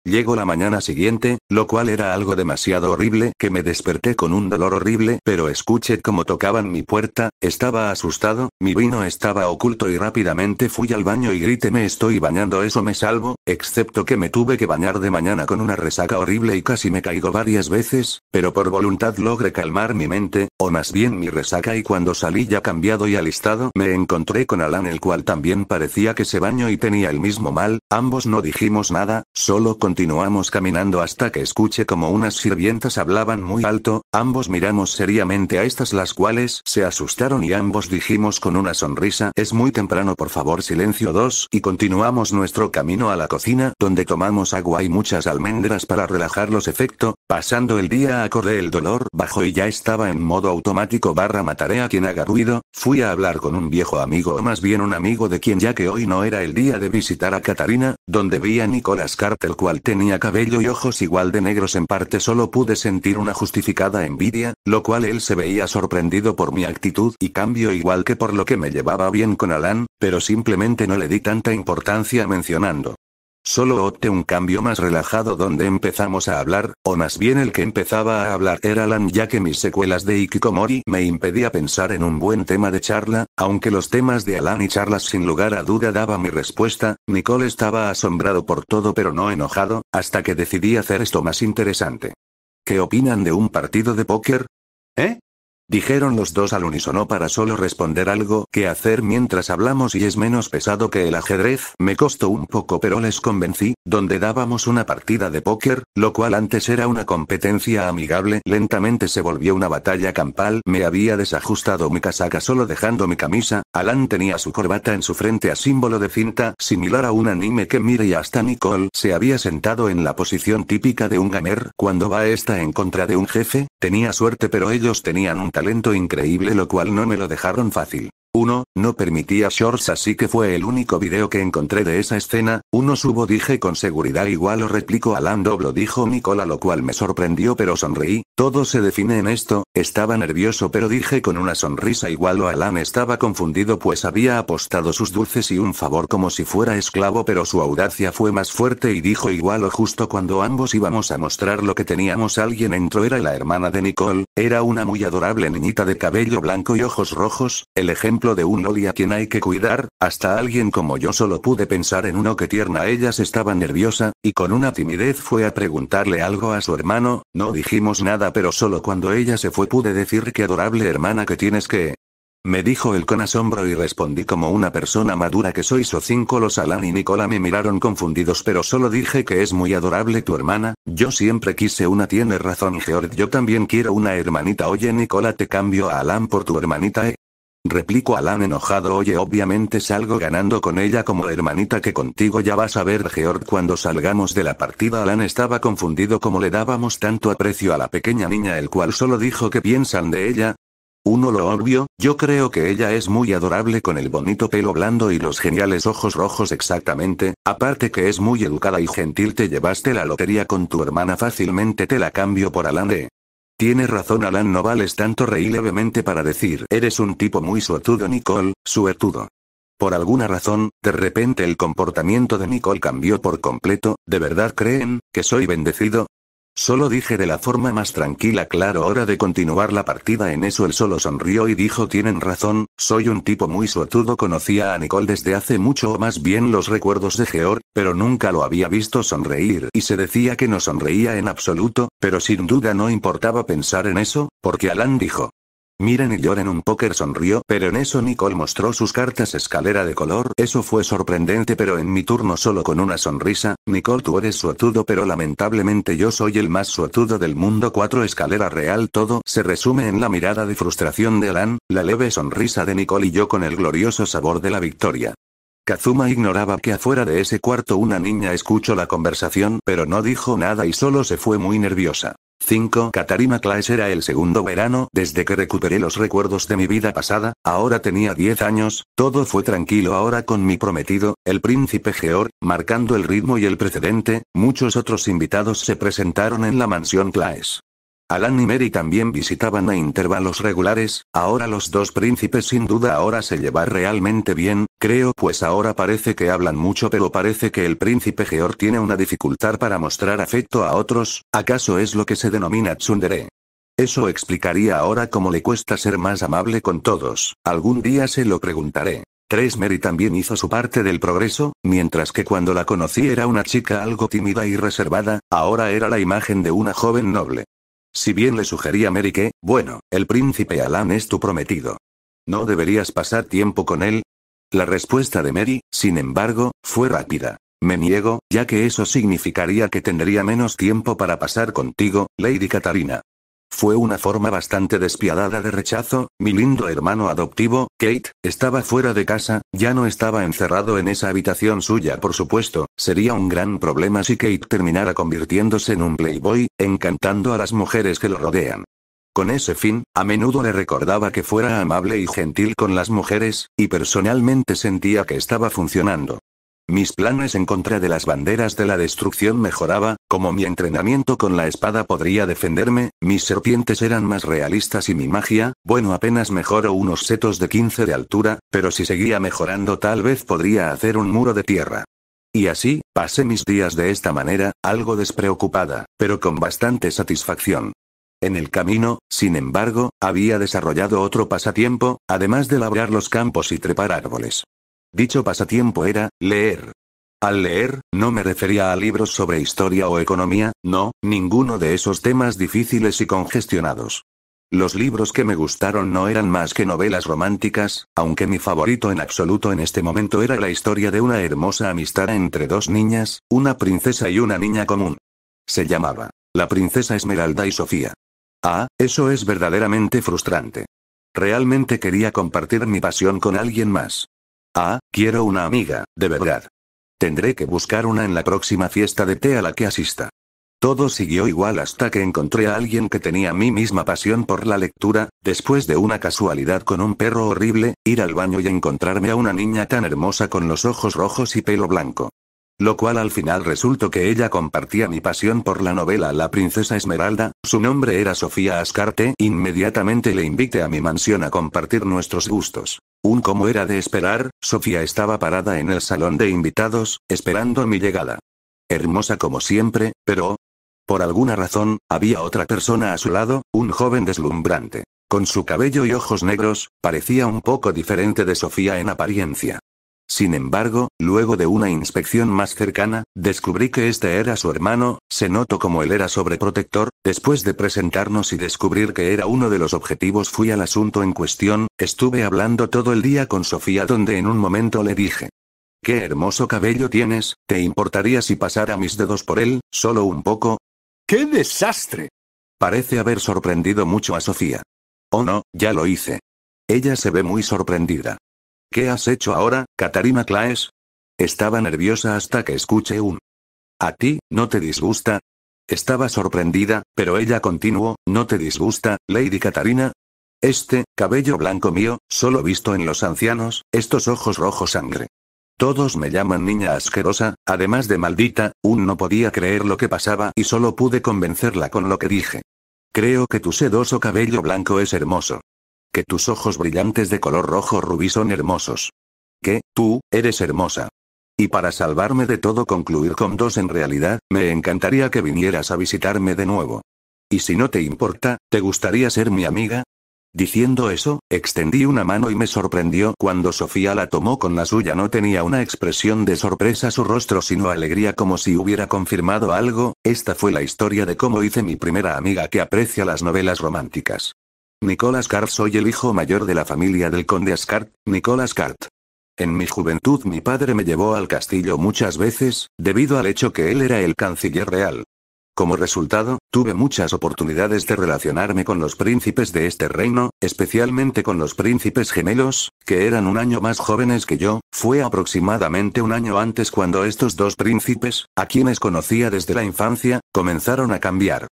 Llegó la mañana siguiente, lo cual era algo demasiado horrible que me desperté con un dolor horrible pero escuché cómo tocaban mi puerta, estaba asustado, mi vino estaba oculto y rápidamente fui al baño y grité me estoy bañando, eso me salvo, excepto que me tuve que bañar de mañana con una resaca horrible y casi me caigo varias veces, pero por voluntad logré calmar mi mente, o más bien mi resaca y cuando salí ya cambiado y alistado me encontré con Alan el cual también parecía que se bañó y tenía el mismo mal, ambos no dijimos nada, solo continuamos caminando hasta que escuché como unas sirvientas hablaban muy alto, ambos miramos seriamente a estas las cuales se asustaron y ambos dijimos con una sonrisa es muy temprano por favor silencio 2 y continuamos nuestro camino a la cocina donde tomamos agua y muchas almendras para relajar los efectos, pasando el día acordé el dolor bajó y ya estaba en modo automático mataré a quien haga ruido, fui a hablar con un viejo amigo o más bien un amigo de quien ya que hoy no era el día de visitar a Katarina, donde vi a Nicholas Carter el cual tenía cabello y ojos igual de negros en parte solo pude sentir una justificada envidia, lo cual él se veía sorprendido por mi actitud y cambio igual que por lo que me llevaba bien con Alan, pero simplemente no le di tanta importancia mencionando. Solo opté un cambio más relajado donde empezamos a hablar, o más bien el que empezaba a hablar era Alan ya que mis secuelas de hikikomori me impedía pensar en un buen tema de charla, aunque los temas de Alan y charlas sin lugar a duda daba mi respuesta, Nicole estaba asombrado por todo pero no enojado, hasta que decidí hacer esto más interesante. ¿Qué opinan de un partido de póker? Dijeron los dos al unísono para solo responder algo que hacer mientras hablamos y es menos pesado que el ajedrez. Me costó un poco pero les convencí, donde dábamos una partida de póker, lo cual antes era una competencia amigable. Lentamente se volvió una batalla campal. Me había desajustado mi casaca solo dejando mi camisa, Alan tenía su corbata en su frente a símbolo de cinta, similar a un anime que mire y hasta Nicole se había sentado en la posición típica de un gamer cuando va esta en contra de un jefe, tenía suerte pero ellos tenían un talento increíble lo cual no me lo dejaron fácil. No permitía shorts así que fue el único video que encontré de esa escena, subo dije con seguridad igual o replico Alan doblo dijo Nicola lo cual me sorprendió pero sonreí, todo se define en esto, estaba nervioso pero dije con una sonrisa igual o Alan estaba confundido pues había apostado sus dulces y un favor como si fuera esclavo pero su audacia fue más fuerte y dijo igual o justo cuando ambos íbamos a mostrar lo que teníamos alguien entró era la hermana de Nicole, era una muy adorable niñita de cabello blanco y ojos rojos, el ejemplo de un loli a quien hay que cuidar, hasta alguien como yo solo pude pensar en uno que tierna ella se estaba nerviosa, y con una timidez fue a preguntarle algo a su hermano, no dijimos nada pero solo cuando ella se fue pude decir que adorable hermana que tienes que... Me dijo él con asombro y respondí como una persona madura que soy o 5 los Alan y Nicola me miraron confundidos pero solo dije que es muy adorable tu hermana, yo siempre quise una tienes razón George yo también quiero una hermanita oye Nicola te cambio a Alan por tu hermanita Replicó Alan enojado. Oye, obviamente salgo ganando con ella como hermanita, que contigo ya vas a ver, Georg, cuando salgamos de la partida. Alan estaba confundido, como le dábamos tanto aprecio a la pequeña niña, el cual solo dijo ¿qué piensan de ella? Uno, lo obvio, yo creo que ella es muy adorable con el bonito pelo blando y los geniales ojos rojos, exactamente, aparte que es muy educada y gentil. Te llevaste la lotería con tu hermana, fácilmente te la cambio por Alan. Tienes razón, Alan, no vales tanto. Reí levemente para decir, eres un tipo muy suertudo, Nicole, suertudo. Por alguna razón, de repente el comportamiento de Nicole cambió por completo. ¿De verdad creen que soy bendecido? Solo dije de la forma más tranquila. Claro, hora de continuar la partida. En eso él solo sonrió y dijo, tienen razón, soy un tipo muy suertudo. Conocía a Nicole desde hace mucho, o más bien los recuerdos de Georg, pero nunca lo había visto sonreír, y se decía que no sonreía en absoluto, pero sin duda no importaba pensar en eso, porque Alan dijo, miren y lloren un póker. Sonrió, pero en eso Nicole mostró sus cartas escalera de color. Eso fue sorprendente, pero en mi turno solo con una sonrisa. Nicole, tú eres suertudo, pero lamentablemente yo soy el más suertudo del mundo. 4 escalera real. Todo se resume en la mirada de frustración de Alan, la leve sonrisa de Nicole y yo con el glorioso sabor de la victoria. Kazuma ignoraba que afuera de ese cuarto una niña escuchó la conversación, pero no dijo nada y solo se fue muy nerviosa. 5. Katarina Claes. Era el segundo verano desde que recuperé los recuerdos de mi vida pasada. Ahora tenía 10 años, todo fue tranquilo ahora con mi prometido, el príncipe Georg, marcando el ritmo y el precedente. Muchos otros invitados se presentaron en la mansión Claes. Alan y Mary también visitaban a intervalos regulares. Ahora los dos príncipes sin duda ahora se llevan realmente bien, creo, pues ahora parece que hablan mucho, pero parece que el príncipe Georg tiene una dificultad para mostrar afecto a otros. ¿Acaso es lo que se denomina tsundere? Eso explicaría ahora cómo le cuesta ser más amable con todos. Algún día se lo preguntaré. 3. Mary también hizo su parte del progreso, mientras que cuando la conocí era una chica algo tímida y reservada, ahora era la imagen de una joven noble. Si bien le sugerí a Mary que, bueno, el príncipe Alan es tu prometido, ¿no deberías pasar tiempo con él? La respuesta de Mary, sin embargo, fue rápida. Me niego, ya que eso significaría que tendría menos tiempo para pasar contigo, Lady Katarina. Fue una forma bastante despiadada de rechazo. Mi lindo hermano adoptivo, Kate, estaba fuera de casa, ya no estaba encerrado en esa habitación suya, por supuesto. Sería un gran problema si Kate terminara convirtiéndose en un playboy, encantando a las mujeres que lo rodean. Con ese fin, a menudo le recordaba que fuera amable y gentil con las mujeres, y personalmente sentía que estaba funcionando. Mis planes en contra de las banderas de la destrucción mejoraba, como mi entrenamiento con la espada podría defenderme, mis serpientes eran más realistas y mi magia, bueno, apenas mejoró unos setos de 15 de altura, pero si seguía mejorando tal vez podría hacer un muro de tierra. Y así, pasé mis días de esta manera, algo despreocupada, pero con bastante satisfacción. En el camino, sin embargo, había desarrollado otro pasatiempo, además de labrar los campos y trepar árboles. Dicho pasatiempo era, leer. Al leer, no me refería a libros sobre historia o economía, no, ninguno de esos temas difíciles y congestionados. Los libros que me gustaron no eran más que novelas románticas, aunque mi favorito en absoluto en este momento era la historia de una hermosa amistad entre dos niñas, una princesa y una niña común. Se llamaba La princesa Esmeralda y Sofía. Ah, eso es verdaderamente frustrante. Realmente quería compartir mi pasión con alguien más. Ah, quiero una amiga, de verdad. Tendré que buscar una en la próxima fiesta de té a la que asista. Todo siguió igual hasta que encontré a alguien que tenía mi misma pasión por la lectura, después de una casualidad con un perro horrible, ir al baño y encontrarme a una niña tan hermosa con los ojos rojos y pelo blanco. Lo cual al final resultó que ella compartía mi pasión por la novela La princesa Esmeralda, su nombre era Sofía Ascarte. Inmediatamente le invité a mi mansión a compartir nuestros gustos. Como era de esperar, Sofía estaba parada en el salón de invitados, esperando mi llegada. Hermosa como siempre, pero, por alguna razón, había otra persona a su lado, un joven deslumbrante. Con su cabello y ojos negros, parecía un poco diferente de Sofía en apariencia. Sin embargo, luego de una inspección más cercana, descubrí que este era su hermano. Se notó como él era sobreprotector. Después de presentarnos y descubrir que era uno de los objetivos, fui al asunto en cuestión. Estuve hablando todo el día con Sofía, donde en un momento le dije: «Qué hermoso cabello tienes, ¿te importaría si pasara mis dedos por él, solo un poco?» ¡Qué desastre! Parece haber sorprendido mucho a Sofía. Oh no, ya lo hice. Ella se ve muy sorprendida. ¿Qué has hecho ahora, Katarina Claes? Estaba nerviosa hasta que escuché un. ¿A ti, no te disgusta? Estaba sorprendida, pero ella continuó, ¿no te disgusta, Lady Katarina? Cabello blanco mío, solo visto en los ancianos, estos ojos rojos sangre. Todos me llaman niña asquerosa, además de maldita, no podía creer lo que pasaba y solo pude convencerla con lo que dije. Creo que tu sedoso cabello blanco es hermoso. Que tus ojos brillantes de color rojo rubí son hermosos. Que, tú, eres hermosa. Y para salvarme de todo concluir con dos en realidad, me encantaría que vinieras a visitarme de nuevo. Y si no te importa, ¿te gustaría ser mi amiga? Diciendo eso, extendí una mano y me sorprendió cuando Sofía la tomó con la suya. No tenía una expresión de sorpresa su rostro sino alegría como si hubiera confirmado algo. Esta fue la historia de cómo hice mi primera amiga que aprecia las novelas románticas. Nicholas Cart. Soy el hijo mayor de la familia del conde Ascart, Nicholas Cart. En mi juventud mi padre me llevó al castillo muchas veces, debido al hecho que él era el canciller real. Como resultado, tuve muchas oportunidades de relacionarme con los príncipes de este reino, especialmente con los príncipes gemelos, que eran un año más jóvenes que yo. Fue aproximadamente un año antes cuando estos dos príncipes, a quienes conocía desde la infancia, comenzaron a cambiar.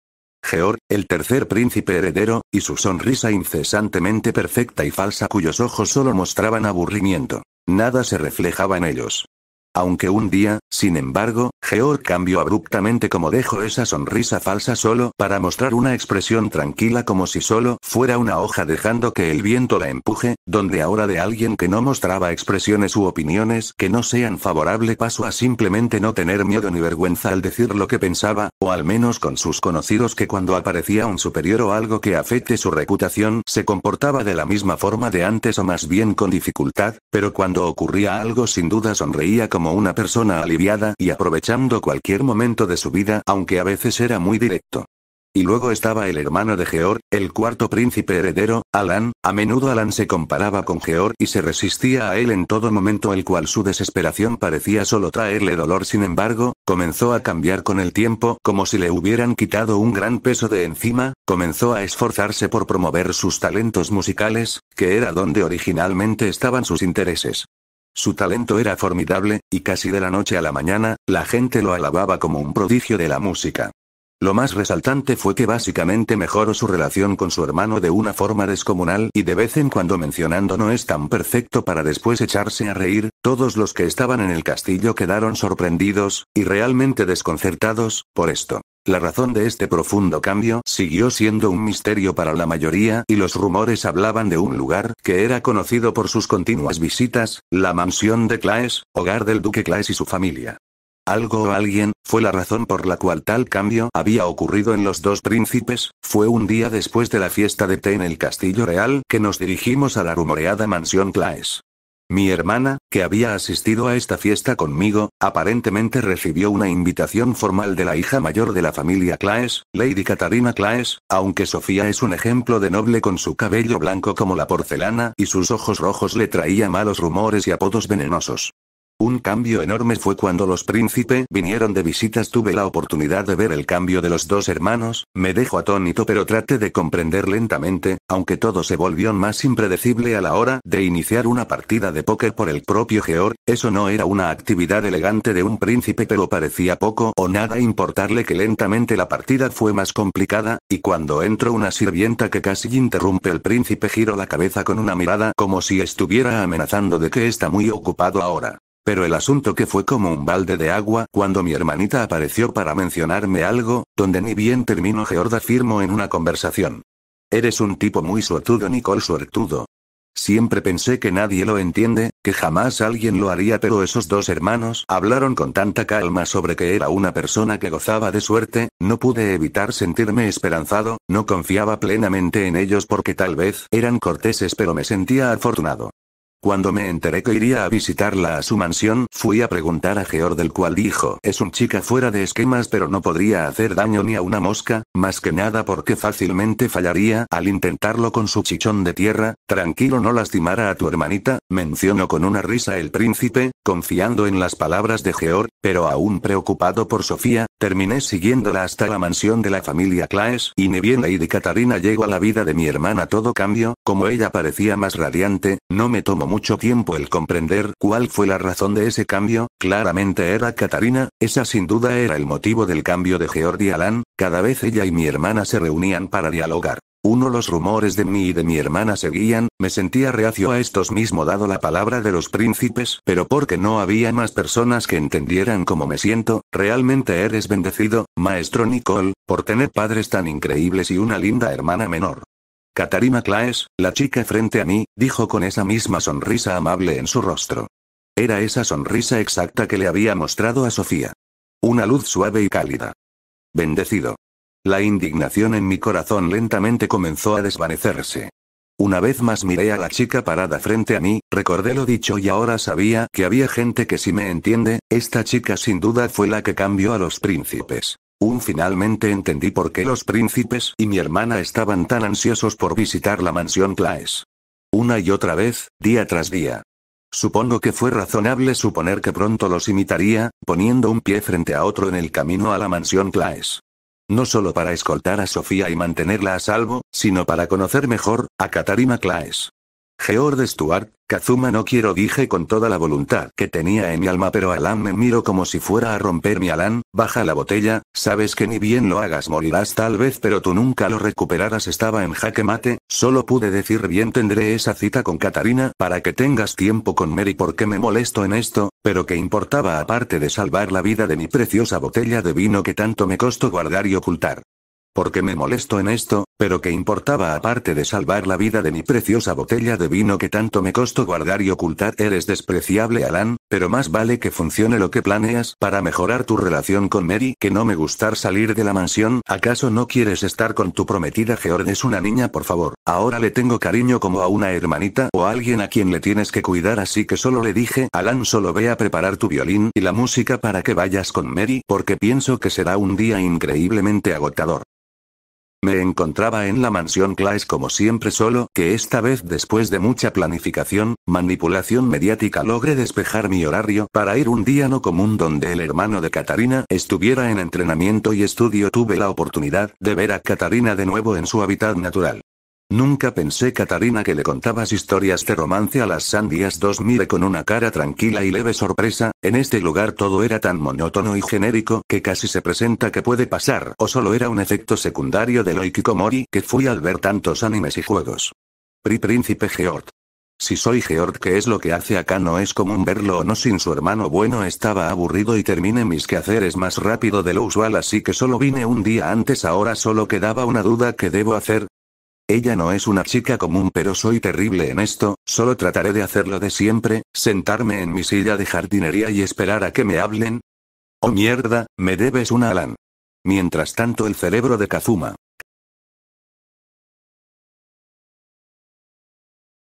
Georg, el tercer príncipe heredero, y su sonrisa incesantemente perfecta y falsa cuyos ojos solo mostraban aburrimiento. Nada se reflejaba en ellos. Aunque un día, sin embargo, Georg cambió abruptamente como dejó esa sonrisa falsa solo para mostrar una expresión tranquila como si solo fuera una hoja dejando que el viento la empuje, donde ahora de alguien que no mostraba expresiones u opiniones que no sean favorable pasó a simplemente no tener miedo ni vergüenza al decir lo que pensaba, o al menos con sus conocidos que cuando aparecía un superior o algo que afecte su reputación se comportaba de la misma forma de antes o más bien con dificultad, pero cuando ocurría algo sin duda sonreía como una persona aliviada y aprovechando cualquier momento de su vida, aunque a veces era muy directo. Y luego estaba el hermano de Georg, el cuarto príncipe heredero, Alan. A menudo Alan se comparaba con Georg y se resistía a él en todo momento, el cual su desesperación parecía solo traerle dolor. Sin embargo, comenzó a cambiar con el tiempo como si le hubieran quitado un gran peso de encima, comenzó a esforzarse por promover sus talentos musicales, que era donde originalmente estaban sus intereses. Su talento era formidable, y casi de la noche a la mañana, la gente lo alababa como un prodigio de la música. Lo más resaltante fue que básicamente mejoró su relación con su hermano de una forma descomunal y de vez en cuando mencionando no es tan perfecto para después echarse a reír. Todos los que estaban en el castillo quedaron sorprendidos, y realmente desconcertados, por esto. La razón de este profundo cambio siguió siendo un misterio para la mayoría y los rumores hablaban de un lugar que era conocido por sus continuas visitas, la mansión de Claes, hogar del duque Claes y su familia. Algo o alguien, fue la razón por la cual tal cambio había ocurrido en los dos príncipes. Fue un día después de la fiesta de té en el castillo real que nos dirigimos a la rumoreada mansión Claes. Mi hermana, que había asistido a esta fiesta conmigo, aparentemente recibió una invitación formal de la hija mayor de la familia Claes, Lady Katarina Claes, aunque Sofía es un ejemplo de noble con su cabello blanco como la porcelana y sus ojos rojos le traía malos rumores y apodos venenosos. Un cambio enorme fue cuando los príncipes vinieron de visitas. Tuve la oportunidad de ver el cambio de los dos hermanos, me dejó atónito pero traté de comprender lentamente, aunque todo se volvió más impredecible a la hora de iniciar una partida de póker por el propio Georg. Eso no era una actividad elegante de un príncipe pero parecía poco o nada importarle que lentamente la partida fue más complicada, y cuando entró una sirvienta que casi interrumpe el príncipe giró la cabeza con una mirada como si estuviera amenazando de que está muy ocupado ahora. Pero el asunto que fue como un balde de agua cuando mi hermanita apareció para mencionarme algo, donde ni bien terminó Georg afirmó en una conversación. Eres un tipo muy suertudo, Nicole, suertudo. Siempre pensé que nadie lo entiende, que jamás alguien lo haría, pero esos dos hermanos hablaron con tanta calma sobre que era una persona que gozaba de suerte, no pude evitar sentirme esperanzado, no confiaba plenamente en ellos porque tal vez eran corteses pero me sentía afortunado. Cuando me enteré que iría a visitarla a su mansión, fui a preguntar a Georg, del cual dijo, es un chica fuera de esquemas pero no podría hacer daño ni a una mosca, más que nada porque fácilmente fallaría al intentarlo con su chichón de tierra. Tranquilo, no lastimara a tu hermanita, mencionó con una risa el príncipe, confiando en las palabras de Georg, pero aún preocupado por Sofía, Terminé siguiéndola hasta la mansión de la familia Claes y ni bien Lady Katarina llegó a la vida de mi hermana todo cambió, como ella parecía más radiante, no me tomó mucho tiempo el comprender cuál fue la razón de ese cambio, claramente era Katarina, esa sin duda era el motivo del cambio de George y Alan, cada vez ella y mi hermana se reunían para dialogar. Los rumores de mí y de mi hermana seguían, me sentía reacio a estos mismo dado la palabra de los príncipes, pero porque no había más personas que entendieran cómo me siento, realmente eres bendecido, maestro Nicole, por tener padres tan increíbles y una linda hermana menor. Katarina Claes, la chica frente a mí, dijo con esa misma sonrisa amable en su rostro. Era esa sonrisa exacta que le había mostrado a Sofía. Una luz suave y cálida. Bendecido. La indignación en mi corazón lentamente comenzó a desvanecerse. Una vez más miré a la chica parada frente a mí, recordé lo dicho y ahora sabía que había gente que si me entiende, esta chica sin duda fue la que cambió a los príncipes. Finalmente entendí por qué los príncipes y mi hermana estaban tan ansiosos por visitar la mansión Claes. Una y otra vez, día tras día. Supongo que fue razonable suponer que pronto los imitaría, poniendo un pie frente a otro en el camino a la mansión Claes. No solo para escoltar a Sofía y mantenerla a salvo, sino para conocer mejor a Katarina Claes. George Stuart, Kazuma no quiero, dije con toda la voluntad que tenía en mi alma, pero Alan me miró como si fuera a romperme. Alan, baja la botella, sabes que ni bien lo hagas morirás tal vez, pero tú nunca lo recuperarás. Estaba en jaque mate, solo pude decir bien, tendré esa cita con Katarina para que tengas tiempo con Mary. Porque me molesto en esto, pero ¿qué importaba aparte de salvar la vida de mi preciosa botella de vino que tanto me costó guardar y ocultar? Porque me molesto en esto, pero ¿qué importaba aparte de salvar la vida de mi preciosa botella de vino que tanto me costó guardar y ocultar? Eres despreciable, Alan, pero más vale que funcione lo que planeas para mejorar tu relación con Mary que no me gustar salir de la mansión. ¿Acaso no quieres estar con tu prometida? George es una niña, por favor. Ahora le tengo cariño como a una hermanita o a alguien a quien le tienes que cuidar, así que solo le dije, Alan, solo ve a preparar tu violín y la música para que vayas con Mary porque pienso que será un día increíblemente agotador. Me encontraba en la mansión Claes como siempre, solo que esta vez después de mucha planificación, manipulación mediática logré despejar mi horario para ir un día no común donde el hermano de Katarina estuviera en entrenamiento y estudio. Tuve la oportunidad de ver a Katarina de nuevo en su hábitat natural. Nunca pensé, Katarina, que le contabas historias de romance a las sandías. Miré con una cara tranquila y leve sorpresa, en este lugar todo era tan monótono y genérico que casi se presenta que puede pasar o solo era un efecto secundario de lo hikikomori que fui al ver tantos animes y juegos. Príncipe George. Si soy George, ¿qué es lo que hace acá? No es común verlo o no sin su hermano. Bueno, estaba aburrido y terminé mis quehaceres más rápido de lo usual, así que solo vine un día antes. Ahora solo quedaba una duda: ¿qué debo hacer? Ella no es una chica común, pero soy terrible en esto, solo trataré de hacerlo de siempre, sentarme en mi silla de jardinería y esperar a que me hablen. Oh mierda, me debes una, Alan. Mientras tanto el cerebro de Kazuma